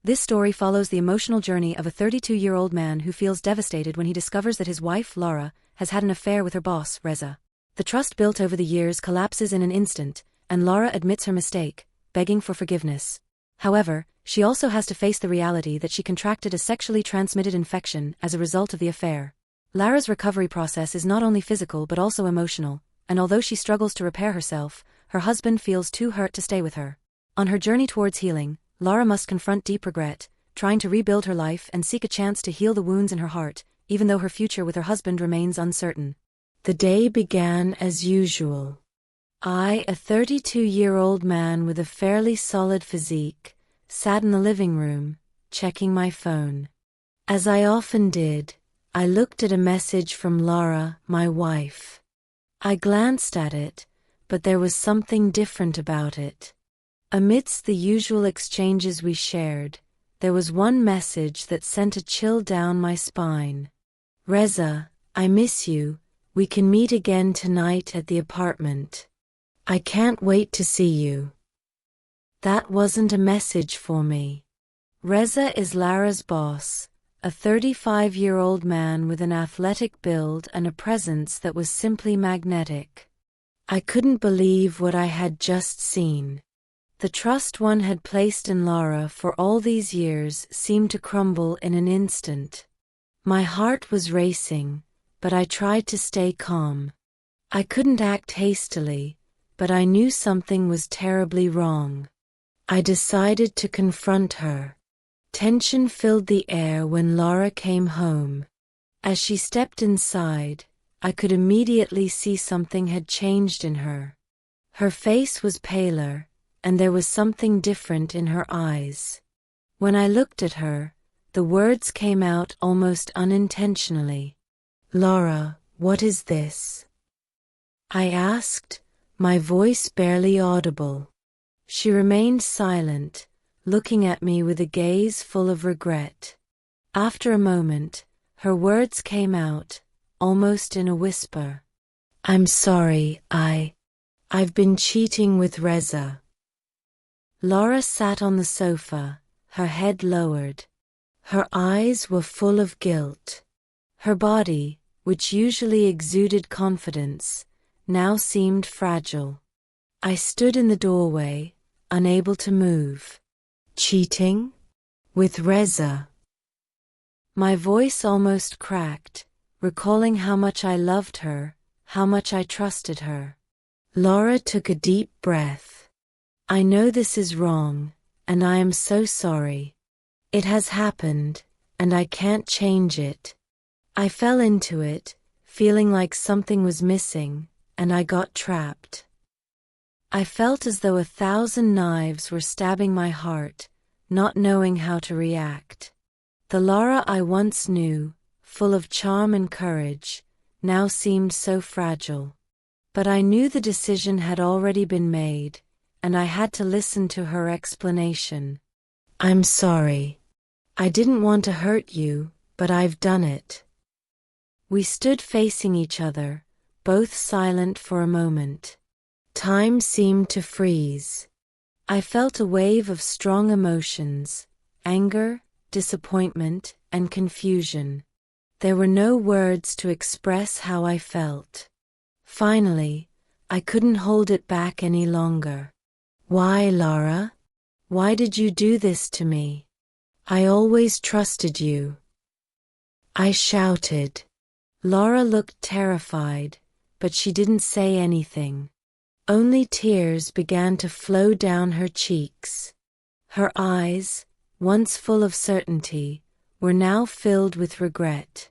This story follows the emotional journey of a 32-year-old man who feels devastated when he discovers that his wife, Laura, has had an affair with her boss, Reza. The trust built over the years collapses in an instant, and Laura admits her mistake, begging for forgiveness. However, she also has to face the reality that she contracted a sexually transmitted infection as a result of the affair. Lara's recovery process is not only physical but also emotional, and although she struggles to repair herself, her husband feels too hurt to stay with her. On her journey towards healing, Lara must confront deep regret, trying to rebuild her life and seek a chance to heal the wounds in her heart, even though her future with her husband remains uncertain. The day began as usual. I, a 32-year-old man with a fairly solid physique, sat in the living room, checking my phone. As I often did, I looked at a message from Lara, my wife. I glanced at it, but there was something different about it. Amidst the usual exchanges we shared, there was one message that sent a chill down my spine. Reza, I miss you. We can meet again tonight at the apartment. I can't wait to see you. That wasn't a message for me. Reza is Lara's boss, a 35-year-old man with an athletic build and a presence that was simply magnetic. I couldn't believe what I had just seen. The trust one had placed in Lara for all these years seemed to crumble in an instant. My heart was racing, but I tried to stay calm. I couldn't act hastily, but I knew something was terribly wrong. I decided to confront her. Tension filled the air when Lara came home. As she stepped inside, I could immediately see something had changed in her. Her face was paler, and there was something different in her eyes. When I looked at her, the words came out almost unintentionally. "Lara, what is this?" I asked, my voice barely audible. She remained silent, looking at me with a gaze full of regret. After a moment, her words came out, almost in a whisper. "I'm sorry, I've been cheating with Reza." Lara sat on the sofa, her head lowered. Her eyes were full of guilt. Her body, which usually exuded confidence, now seemed fragile. I stood in the doorway, unable to move. "Cheating? With Reza?" My voice almost cracked, recalling how much I loved her, how much I trusted her. Lara took a deep breath. "I know this is wrong, and I am so sorry. It has happened, and I can't change it. I fell into it, feeling like something was missing, and I got trapped." I felt as though 1,000 knives were stabbing my heart, not knowing how to react. The Lara I once knew, full of charm and courage, now seemed so fragile. But I knew the decision had already been made, and I had to listen to her explanation. "I'm sorry. I didn't want to hurt you, but I've done it." We stood facing each other, both silent for a moment. Time seemed to freeze. I felt a wave of strong emotions, anger, disappointment, and confusion. There were no words to express how I felt. Finally, I couldn't hold it back any longer. "Why, Lara? Why did you do this to me? I always trusted you," I shouted. Lara looked terrified, but she didn't say anything. Only tears began to flow down her cheeks. Her eyes, once full of certainty, were now filled with regret.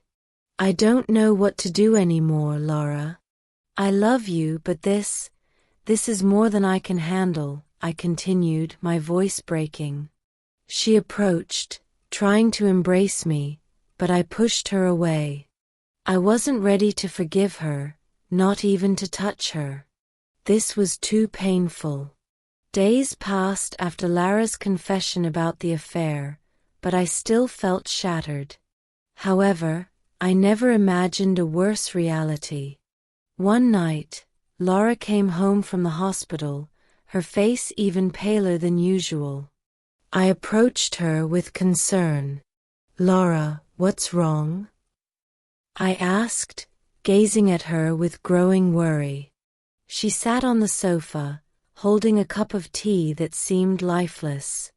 "I don't know what to do anymore, Lara. I love you, but this is more than I can handle," I continued, my voice breaking. She approached, trying to embrace me, but I pushed her away. I wasn't ready to forgive her, not even to touch her. This was too painful. Days passed after Lara's confession about the affair, but I still felt shattered. However, I never imagined a worse reality. One night, Lara came home from the hospital, her face even paler than usual. I approached her with concern. "Laura, what's wrong?" I asked, gazing at her with growing worry. She sat on the sofa, holding a cup of tea that seemed lifeless.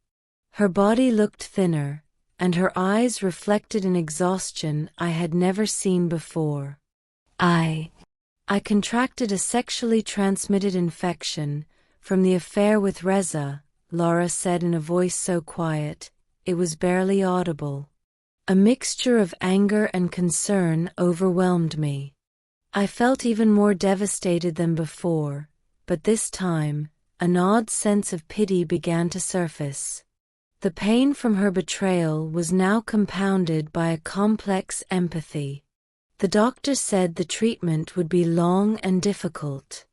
Her body looked thinner, and her eyes reflected an exhaustion I had never seen before. I contracted a sexually transmitted infection from the affair with Reza, Laura said in a voice so quiet, it was barely audible. A mixture of anger and concern overwhelmed me. I felt even more devastated than before, but this time, an odd sense of pity began to surface. The pain from her betrayal was now compounded by a complex empathy. The doctor said the treatment would be long and difficult.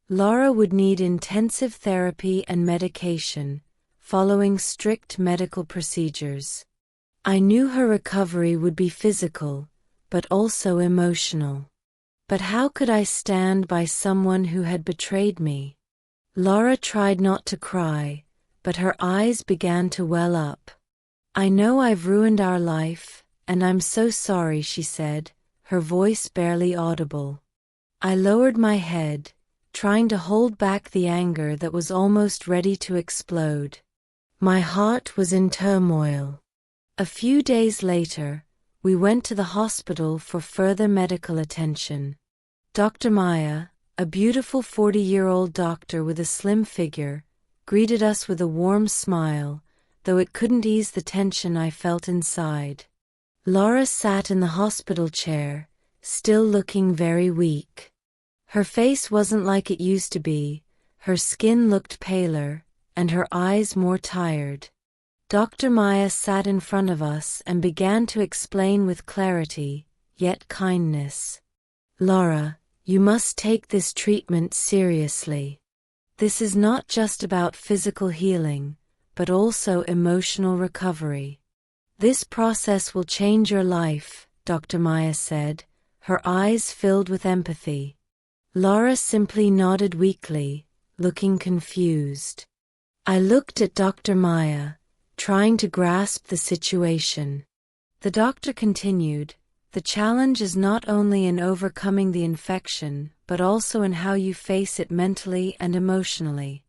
Laura would need intensive therapy and medication, following strict medical procedures. I knew her recovery would be physical, but also emotional. But how could I stand by someone who had betrayed me? Laura tried not to cry, but her eyes began to well up. "I know I've ruined our life, and I'm so sorry," she said, her voice barely audible. I lowered my head, trying to hold back the anger that was almost ready to explode. My heart was in turmoil. A few days later, we went to the hospital for further medical attention. Dr. Maya, a beautiful 40-year-old doctor with a slim figure, greeted us with a warm smile, though it couldn't ease the tension I felt inside. Laura sat in the hospital chair, still looking very weak. Her face wasn't like it used to be, her skin looked paler, and her eyes more tired. Dr. Maya sat in front of us and began to explain with clarity, yet kindness. "Laura, you must take this treatment seriously. This is not just about physical healing, but also emotional recovery. This process will change your life," Dr. Maya said, her eyes filled with empathy. Laura simply nodded weakly, looking confused. I looked at Dr. Maya, trying to grasp the situation. The doctor continued, "The challenge is not only in overcoming the infection, but also in how you face it mentally and emotionally.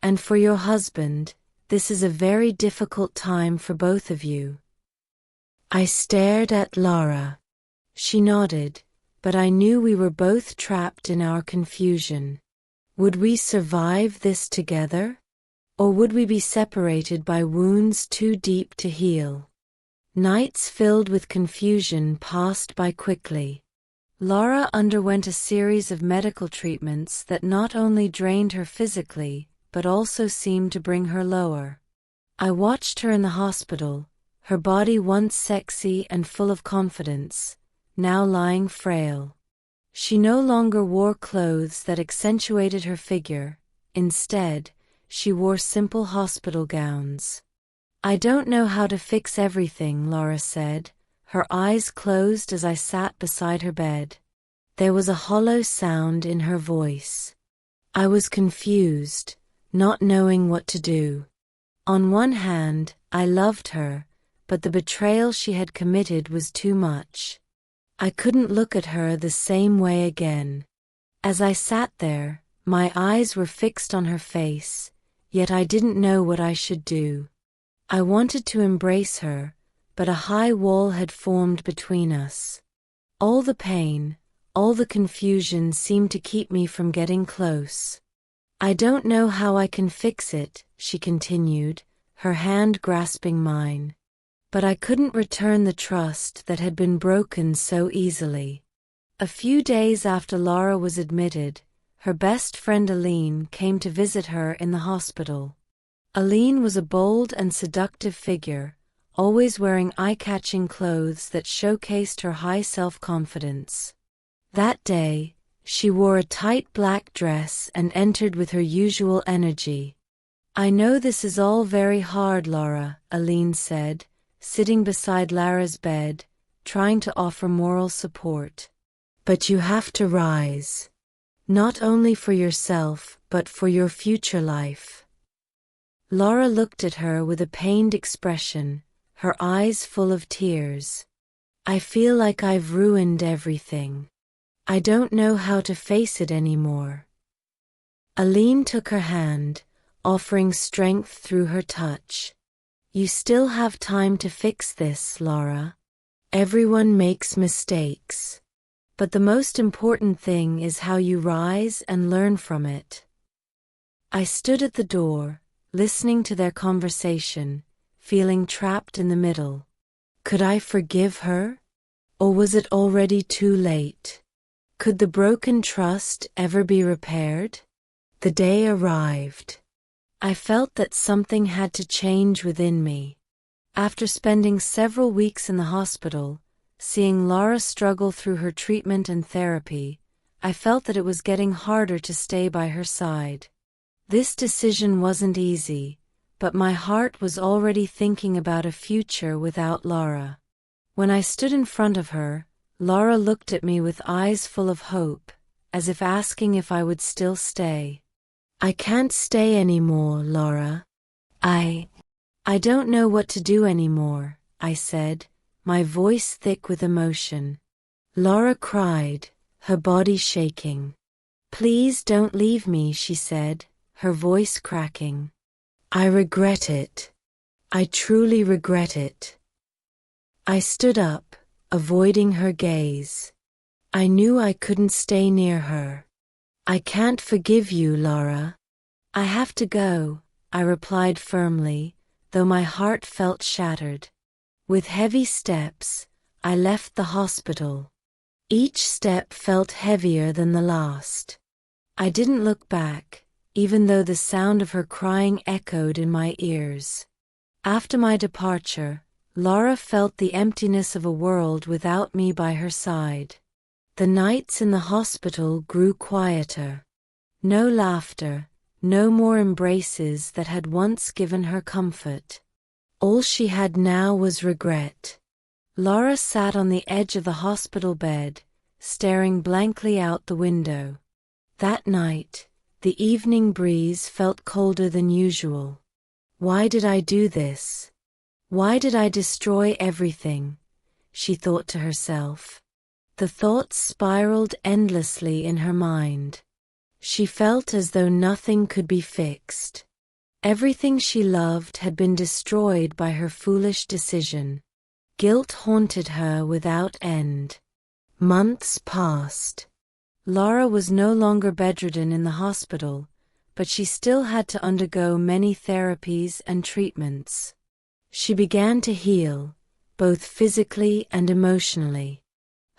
And for your husband, this is a very difficult time for both of you." I stared at Laura. She nodded, but I knew we were both trapped in our confusion. Would we survive this together? Or would we be separated by wounds too deep to heal? Nights filled with confusion passed by quickly. Laura underwent a series of medical treatments that not only drained her physically, but also seemed to bring her lower. I watched her in the hospital, her body once sexy and full of confidence, now lying frail. She no longer wore clothes that accentuated her figure. Instead, she wore simple hospital gowns. "I don't know how to fix everything," Laura said, her eyes closed as I sat beside her bed. There was a hollow sound in her voice. I was confused, not knowing what to do. On one hand, I loved her, but the betrayal she had committed was too much. I couldn't look at her the same way again. As I sat there, my eyes were fixed on her face, yet I didn't know what I should do. I wanted to embrace her, but a high wall had formed between us. All the pain, all the confusion seemed to keep me from getting close. "I don't know how I can fix it," she continued, her hand grasping mine. But I couldn't return the trust that had been broken so easily. A few days after Laura was admitted, her best friend Aline came to visit her in the hospital. Aline was a bold and seductive figure, always wearing eye-catching clothes that showcased her high self-confidence. That day, she wore a tight black dress and entered with her usual energy. "I know this is all very hard, Laura," Aline said, sitting beside Lara's bed, trying to offer moral support. "But you have to rise. Not only for yourself, but for your future life." Laura looked at her with a pained expression, her eyes full of tears. I feel like I've ruined everything. I don't know how to face it anymore. Aline took her hand, offering strength through her touch. You still have time to fix this, Laura. Everyone makes mistakes. But the most important thing is how you rise and learn from it. I stood at the door, listening to their conversation, feeling trapped in the middle. Could I forgive her? Or was it already too late? Could the broken trust ever be repaired? The day arrived. I felt that something had to change within me. After spending several weeks in the hospital, seeing Laura struggle through her treatment and therapy, I felt that it was getting harder to stay by her side. This decision wasn't easy, but my heart was already thinking about a future without Laura. When I stood in front of her, Laura looked at me with eyes full of hope, as if asking if I would still stay. I can't stay anymore, Laura. I don't know what to do anymore, I said, my voice thick with emotion. Laura cried, her body shaking. Please don't leave me, she said, her voice cracking. I regret it. I truly regret it. I stood up, avoiding her gaze. I knew I couldn't stay near her. I can't forgive you, Laura. I have to go, I replied firmly, though my heart felt shattered. With heavy steps, I left the hospital. Each step felt heavier than the last. I didn't look back, even though the sound of her crying echoed in my ears. After my departure, Laura felt the emptiness of a world without me by her side. The nights in the hospital grew quieter. No laughter, no more embraces that had once given her comfort. All she had now was regret. Laura sat on the edge of the hospital bed, staring blankly out the window. That night, the evening breeze felt colder than usual. Why did I do this? Why did I destroy everything? She thought to herself. The thoughts spiraled endlessly in her mind. She felt as though nothing could be fixed. Everything she loved had been destroyed by her foolish decision. Guilt haunted her without end. Months passed. Laura was no longer bedridden in the hospital, but she still had to undergo many therapies and treatments. She began to heal, both physically and emotionally.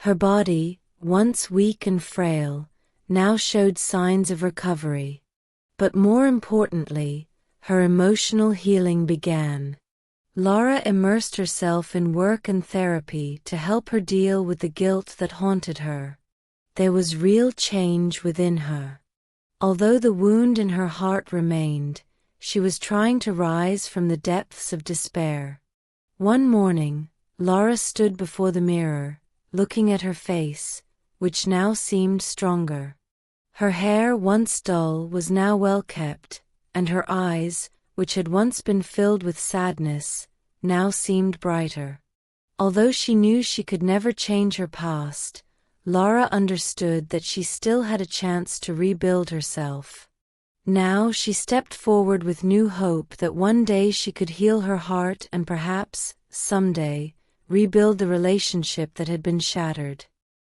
Her body, once weak and frail, now showed signs of recovery. But more importantly, her emotional healing began. Laura immersed herself in work and therapy to help her deal with the guilt that haunted her. There was real change within her. Although the wound in her heart remained, she was trying to rise from the depths of despair. One morning, Laura stood before the mirror, looking at her face, which now seemed stronger. Her hair, once dull, was now well kept, and her eyes, which had once been filled with sadness, now seemed brighter. Although she knew she could never change her past, Laura understood that she still had a chance to rebuild herself. Now she stepped forward with new hope that one day she could heal her heart and perhaps, someday, rebuild the relationship that had been shattered.